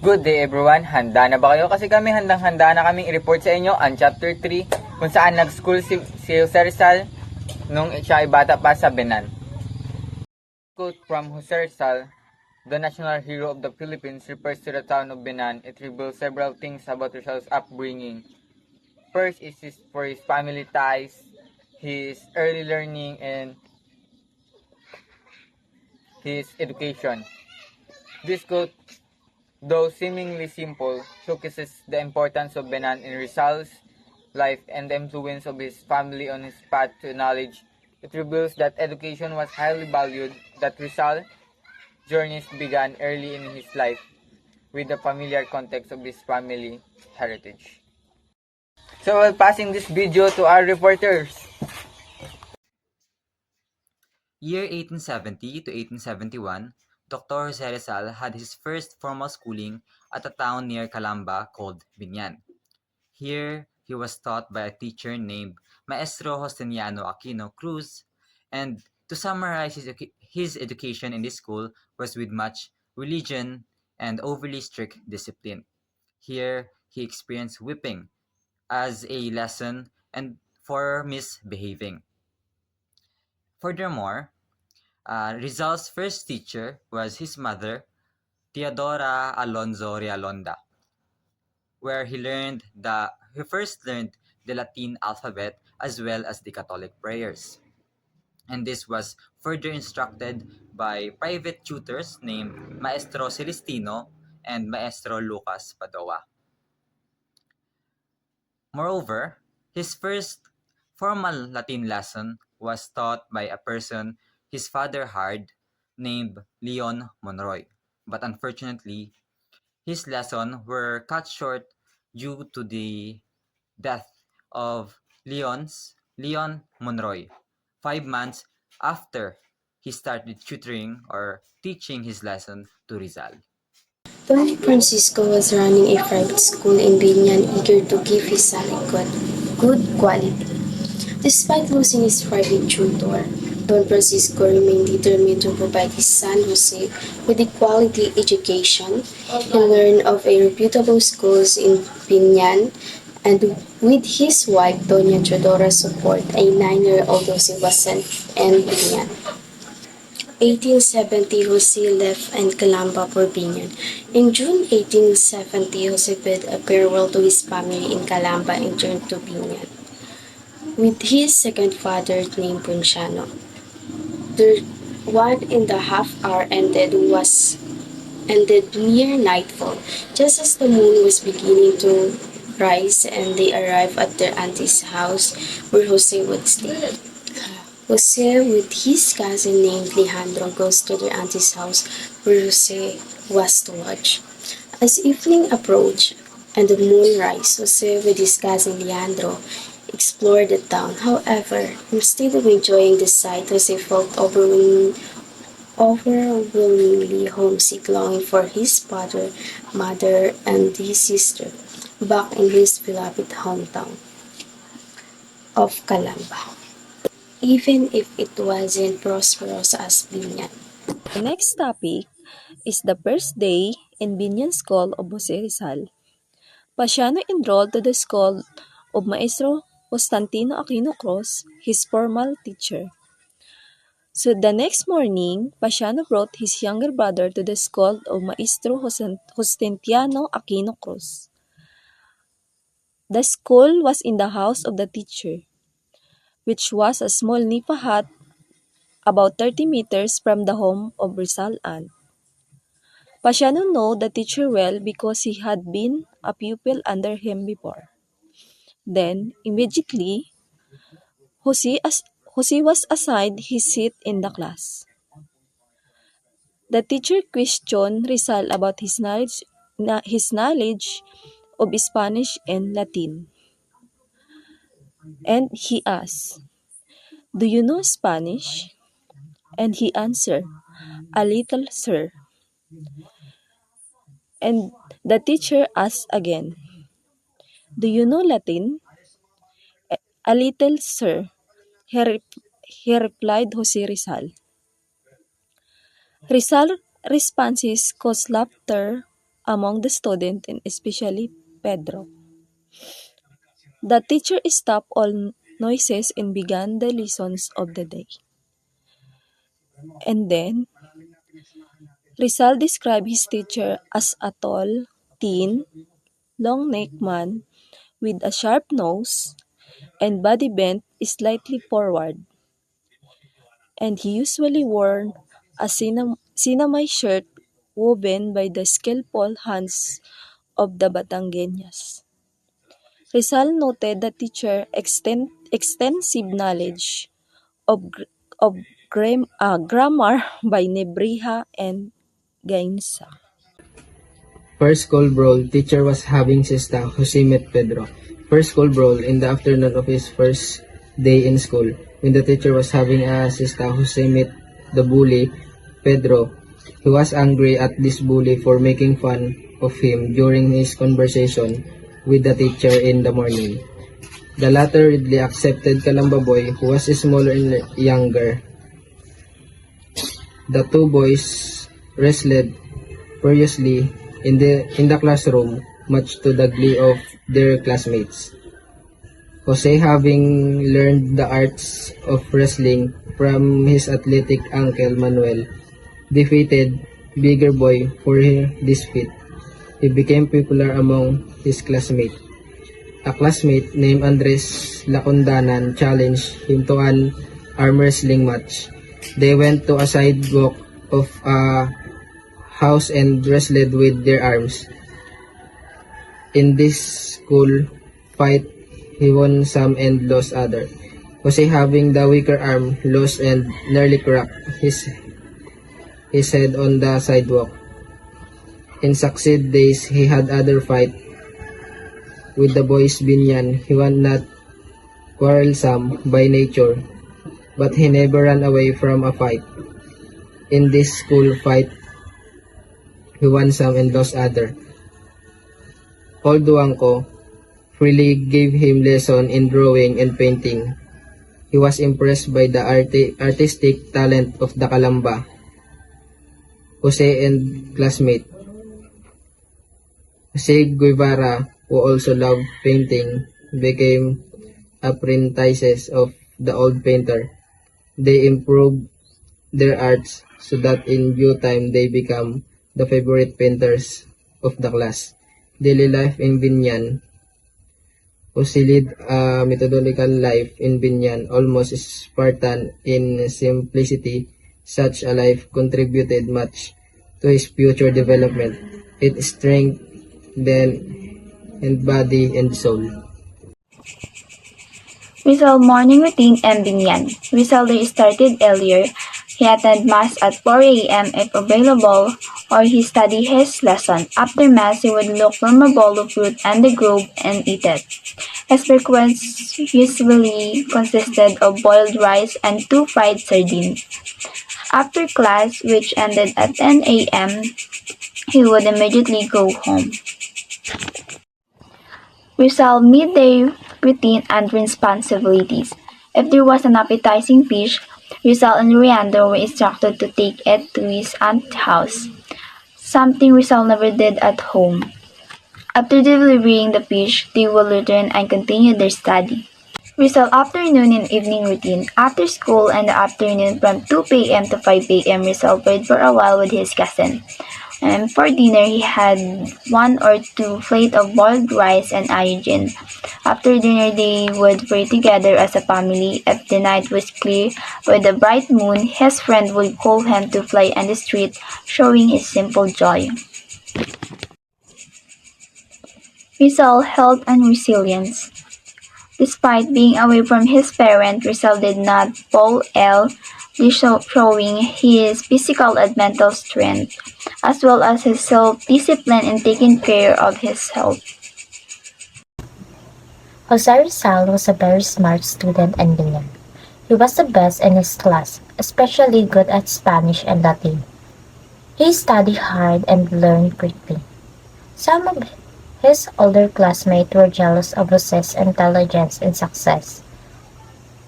Good day everyone, handa na ba kayo? Kasi kami handang-handa na kaming i-report sa inyo ang chapter 3 kung saan nag-school si Jose Rizal nung siya ay bata pa sa Benan. Quote from Jose Rizal, the national hero of the Philippines, refers to the town of Benan. It reveals several things about Rizal's upbringing. First is for his family ties, his early learning, and his education. This quote, though seemingly simple, showcases the importance of Benan in Rizal's life and the influence of his family on his path to knowledge. It reveals that education was highly valued, that Rizal's journeys began early in his life with the familiar context of his family heritage. So while passing this video to our reporters. Year 1870 to 1871, Dr. Jose Rizal had his first formal schooling at a town near Calamba called Binyan. Here, he was taught by a teacher named Maestro Justiniano Aquino Cruz, and to summarize his education in this school was with much religion and overly strict discipline. Here, he experienced whipping as a lesson and for misbehaving. Furthermore, Rizal's first teacher was his mother, Teodora Alonzo Realonda, where he first learned the Latin alphabet as well as the Catholic prayers. And this was further instructed by private tutors named Maestro Celestino and Maestro Lucas Padua. Moreover, his first formal Latin lesson was taught by a person his father hired named Leon Monroy. But unfortunately, his lessons were cut short due to the death of Leon Monroy 5 months after he started tutoring or teaching his lesson to Rizal. Don Francisco was running a private school in Binyan, eager to give his son a good quality. Despite losing his private tutor, Don Francisco remained determined to provide his son Jose with a quality education. He learned of a reputable schools in Binyan, and with his wife Doña Teodora's support, a 9-year-old Jose was sent in Binyan. 1870, Jose left and Calamba for Binyan. In June 1870, Jose bid a farewell to his family in Calamba and returned to Binyan with his second father named Ponciano. The 1.5 hour ended near nightfall, just as the moon was beginning to rise, and they arrived at their auntie's house where Jose would stay. Jose, with his cousin named Alejandro, goes to their auntie's house where Jose was to watch. As evening approached and the moon rose, Jose, with his cousin Leandro, explored the town. However, instead of enjoying the sight, Jose felt overwhelmingly homesick, longing for his father, mother, and his sister back in his beloved hometown of Calamba, even if it wasn't prosperous as Binyan. The next topic is the first day in Binyan School of Jose Rizal. Pasiano enrolled to the school of Maestro Constantino Aquino Cruz, his formal teacher. So the next morning, Pasiano brought his younger brother to the school of Maestro Constantino Aquino Cruz. The school was in the house of the teacher, which was a small nipa hut about 30 meters from the home of Rizal aunt. Pasiano knew the teacher well because he had been a pupil under him before. Then, immediately, Jose was assigned his seat in the class. The teacher questioned Rizal about his knowledge of Spanish and Latin. And he asked, "Do you know Spanish?" And he answered, "A little, sir." And the teacher asked again, "Do you know Latin?" "A little, sir," he replied Jose Rizal. Rizal's responses caused laughter among the students and especially Pedro. The teacher stopped all noises and began the lessons of the day. And then, Rizal described his teacher as a tall, thin, long-necked man with a sharp nose and body bent slightly forward. And he usually wore a sinamay shirt woven by the skillful hands of the Batangueñas. Rizal noted the teacher extensive knowledge of grammar by Nebrija and Gainza. First school brawl, teacher was having siesta, Jose met Pedro. First school brawl in the afternoon of his first day in school. When the teacher was having a siesta, Jose met the bully, Pedro. He was angry at this bully for making fun of him during his conversation with the teacher in the morning. The latter readily accepted Calamba boy, who was smaller and younger. The two boys wrestled furiously in the classroom, much to the glee of their classmates. Jose, having learned the arts of wrestling from his athletic uncle Manuel, defeated bigger boy for this feat. He became popular among his classmates. A classmate named Andres Lacundanan challenged him to an arm wrestling match. They went to a sidewalk of a house and wrestled with their arms. In this school fight, he won some and lost other. Jose, having the weaker arm, lost and nearly cracked his head on the sidewalk. In succeed days, he had other fight with the boys Binyan. He was not quarrelsome by nature, but he never ran away from a fight. In this school fight, he won some and lost other. Old Duangco freely gave him lesson in drawing and painting. He was impressed by the artistic talent of the Calamba. Jose and classmate Jose Guevara, who also loved painting, became apprentices of the old painter. They improved their arts so that in due time they become the favorite painters of the class. Daily life in Binyan. Jose led a methodical life in Binyan, almost Spartan in simplicity. Such a life contributed much to his future development. It strengthened in body and soul. Rizal morning routine and Binyan. Rizal day started earlier. He attended Mass at 4 a.m. if available, or he studied his lesson. After Mass, he would look for a bowl of fruit and the grove and eat it. His breakfast usually consisted of boiled rice and 2 fried sardines. After class, which ended at 10 a.m., he would immediately go home. Rizal midday routine and responsibilities. If there was an appetizing fish, Rizal and Leandro were instructed to take it to his aunt's house, something Rizal never did at home. After delivering the fish, they will return and continue their study. Rizal afternoon and evening routine. After school in the afternoon from 2 p.m. to 5 p.m., Rizal played for a while with his cousin. And for dinner, he had 1 or 2 plates of boiled rice and iodine. After dinner, they would pray together as a family. If the night was clear with a bright moon, his friend would call him to play on the street, showing his simple joy. Rizal, health and resilience. Despite being away from his parents, Rizal did not fall ill, showing his physical and mental strength, as well as his self-discipline in taking care of his health. Jose Rizal was a very smart student in Binyan. He was the best in his class, especially good at Spanish and Latin. He studied hard and learned quickly. Some of his older classmates were jealous of Jose's intelligence and success.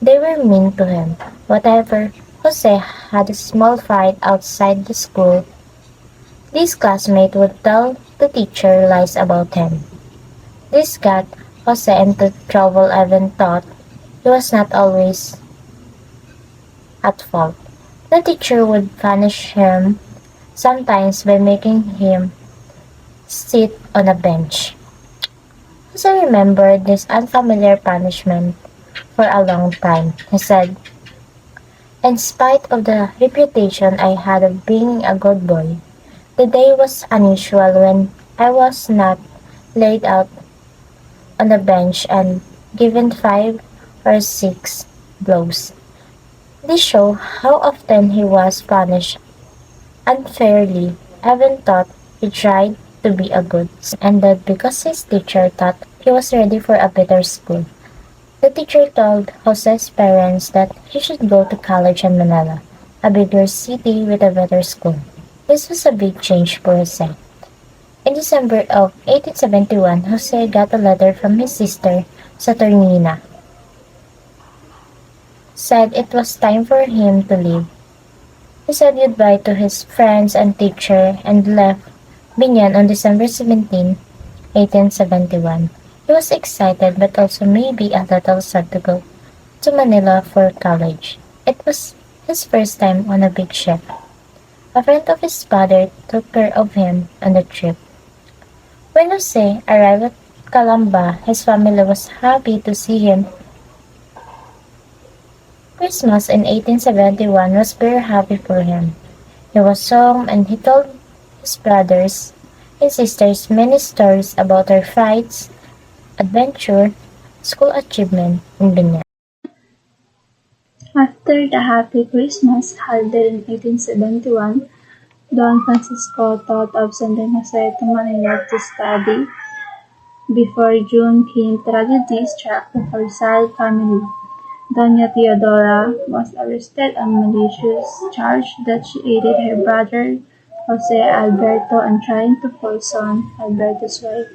They were mean to him. Whatever, Jose had a small fight outside the school This classmate would tell the teacher lies about him. This got Jose into trouble even thought he was not always at fault. The teacher would punish him, sometimes by making him sit on a bench. Jose remembered this unfamiliar punishment for a long time. He said, "In spite of the reputation I had of being a good boy, the day was unusual when I was not laid out on the bench and given 5 or 6 blows." This showed how often he was punished unfairly. Evan thought he tried to be a good son, and that because his teacher thought he was ready for a better school. The teacher told Jose's parents that he should go to college in Manila, a bigger city with a better school. This was a big change for Jose. In December of 1871, Jose got a letter from his sister, Saturnina. Said it was time for him to leave. He said goodbye to his friends and teacher and left Binyan on December 17, 1871. He was excited but also maybe a little sad to go to Manila for college. It was his first time on a big ship. A friend of his father took care of him on the trip. When Jose arrived at Calamba, his family was happy to see him. Christmas in 1871 was very happy for him. He was home and he told his brothers and sisters many stories about their fights, adventure, school achievement in Binyan. After the Happy Christmas holiday in 1871, Don Francisco thought of sending Jose to Manila to study. Before June came, tragedy struck the Rizal family. Doña Teodora was arrested on malicious charge that she aided her brother Jose Alberto in trying to poison Alberto's wife.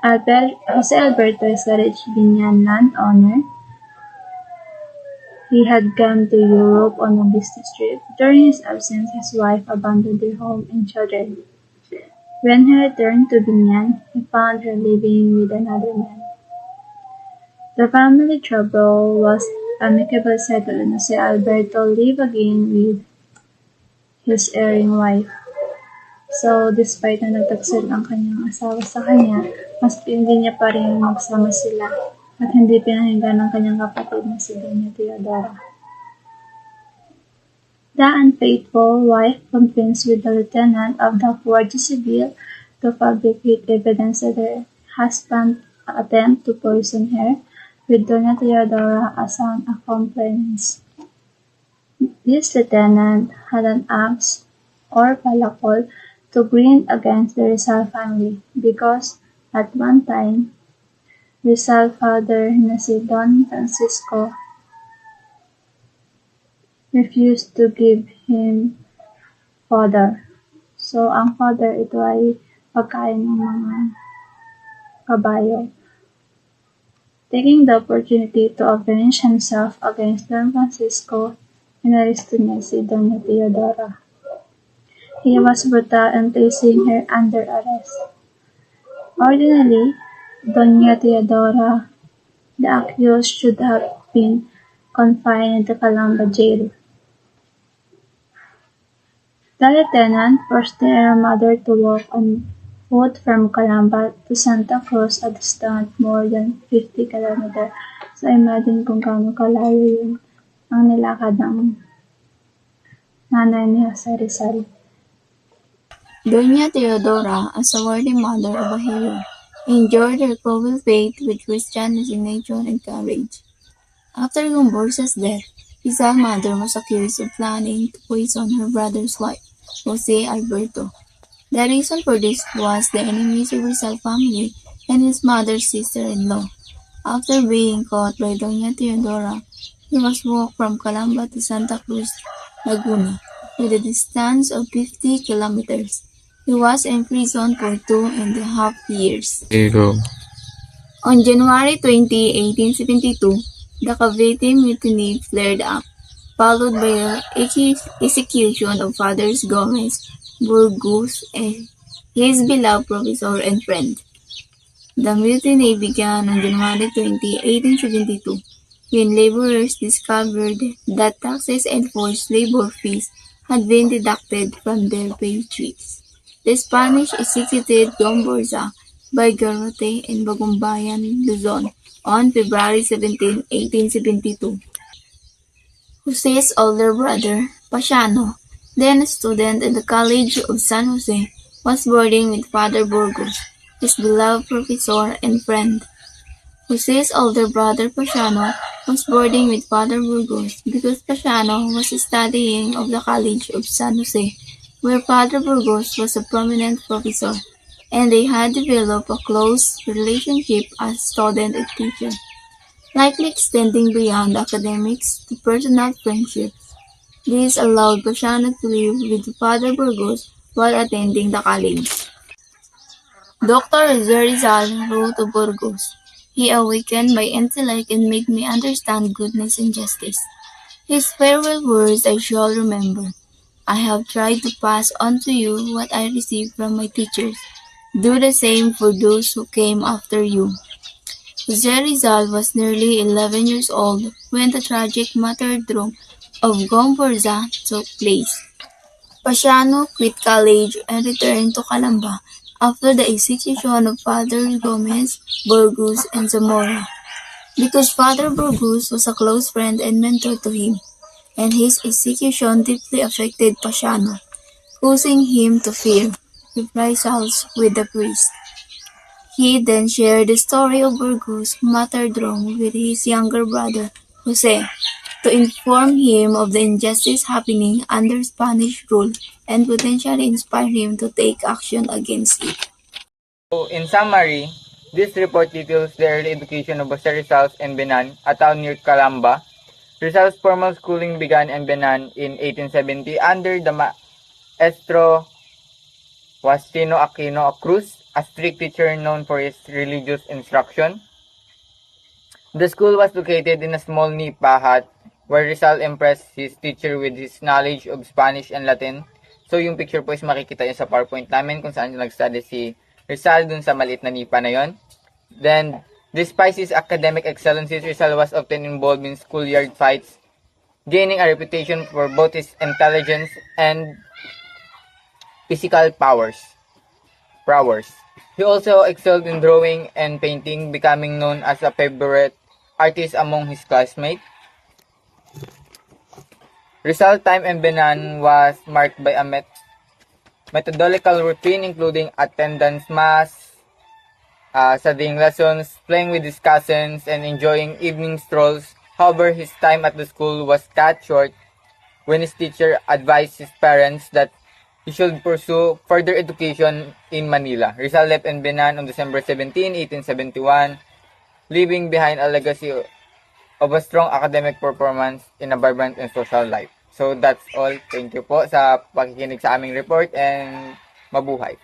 Jose Alberto is a rich Binyan landowner. He had gone to Europe on a business trip. During his absence, his wife abandoned their home and children. When he returned to Binyan, he found her living with another man. The family trouble was amicably settled and Jose Alberto lived again with his erring wife. So, despite na nagtaksod ang kanyang asawa sa kanya, mas hindi niya pa rin magsama sila at hindi pinahinggan ng kanyang kapatid na si Doña Teodora. The unfaithful wife convinced with the lieutenant of the Guardia Civil to fabricate evidence that her husband attempted to poison her, with Doña Teodora as an accomplice. This lieutenant had an axe or palakol to bring against the Rizal family because at one time, Rizal father na si Don Francisco refused to give him fodder. So, ang fodder ito ay pagkain ng mga kabayo. Taking the opportunity to avenge himself against Don Francisco, inaresto niya si Doña Teodora. He was brutal in placing her under arrest. Ordinarily, Doña Teodora, the accused, should have been confined in the Calamba jail. The lieutenant forced their mother to walk on foot from Calamba to Santa Cruz, a distance more than 50 kilometers. So imagine kung gaano kalayo yun ang nilakad ng nanay ni Jose Rizal. Doña Teodora, as a worthy mother of a hero, endured her cruel fate with Christian resignation and courage. After Gomburza's death, Rizal's mother was accused of planning to poison her brother's wife, Jose Alberto. The reason for this was the enemies of Rizal family and his mother's sister-in-law. After being caught by Doña Teodora, he was walked from Calamba to Santa Cruz, Laguna, with a distance of 50 kilometers. He was imprisoned for 2.5 years. On January 20, 1872, the Cavite Mutiny flared up, followed by the execution of Fathers Gomez, Burgos, his beloved professor and friend. The mutiny began on January 20, 1872, when laborers discovered that taxes and forced labor fees had been deducted from their paychecks. The Spanish executed Gomburza by garrote in Bagumbayan, Luzon, on February 17, 1872. Jose's older brother, Pasiano, then a student at the College of San Jose, was boarding with Father Burgos, his beloved professor and friend. Jose's older brother Pasiano was boarding with Father Burgos because Pasiano was studying of the College of San Jose, where Father Burgos was a prominent professor, and they had developed a close relationship as student and teacher, likely extending beyond academics to personal friendships. This allowed Pasiano to live with Father Burgos while attending the college. Dr. Jose Rizal wrote to Burgos, "He awakened my intellect and made me understand goodness and justice. His farewell words I shall remember. I have tried to pass on to you what I received from my teachers. Do the same for those who came after you." Jose Rizal was nearly 11 years old when the tragic martyrdom of Gomburza took place. Pasiano quit college and returned to Calamba after the execution of Father Gomez, Burgos, and Zamora, because Father Burgos was a close friend and mentor to him, and his execution deeply affected Pasiano, causing him to fear reprisals with the priest. He then shared the story of Burgos' martyrdom with his younger brother, Jose, to inform him of the injustice happening under Spanish rule and potentially inspire him to take action against it. So, in summary, this report details the early education of Jose Rizal and Benan, a town near Calamba. Rizal's formal schooling began in Benan in 1870 under the Maestro Justino Aquino Cruz, a strict teacher known for his religious instruction. The school was located in a small nipa hut where Rizal impressed his teacher with his knowledge of Spanish and Latin. So yung picture po is makikita nyo sa PowerPoint namin kung saan nag-study si Rizal dun sa maliit na nipa na yon. Then, despite his academic excellencies, Rizal was often involved in schoolyard fights, gaining a reputation for both his intelligence and physical prowess. He also excelled in drawing and painting, becoming known as a favorite artist among his classmates. Rizal's time in Benan was marked by a methodological routine including attendance mass, studying lessons, playing with his cousins, and enjoying evening strolls. However, his time at the school was cut short when his teacher advised his parents that he should pursue further education in Manila. Rizal left in Benan on December 17, 1871, leaving behind a legacy of a strong academic performance in a vibrant and social life. So that's all. Thank you po sa pakikinig sa aming report and mabuhay.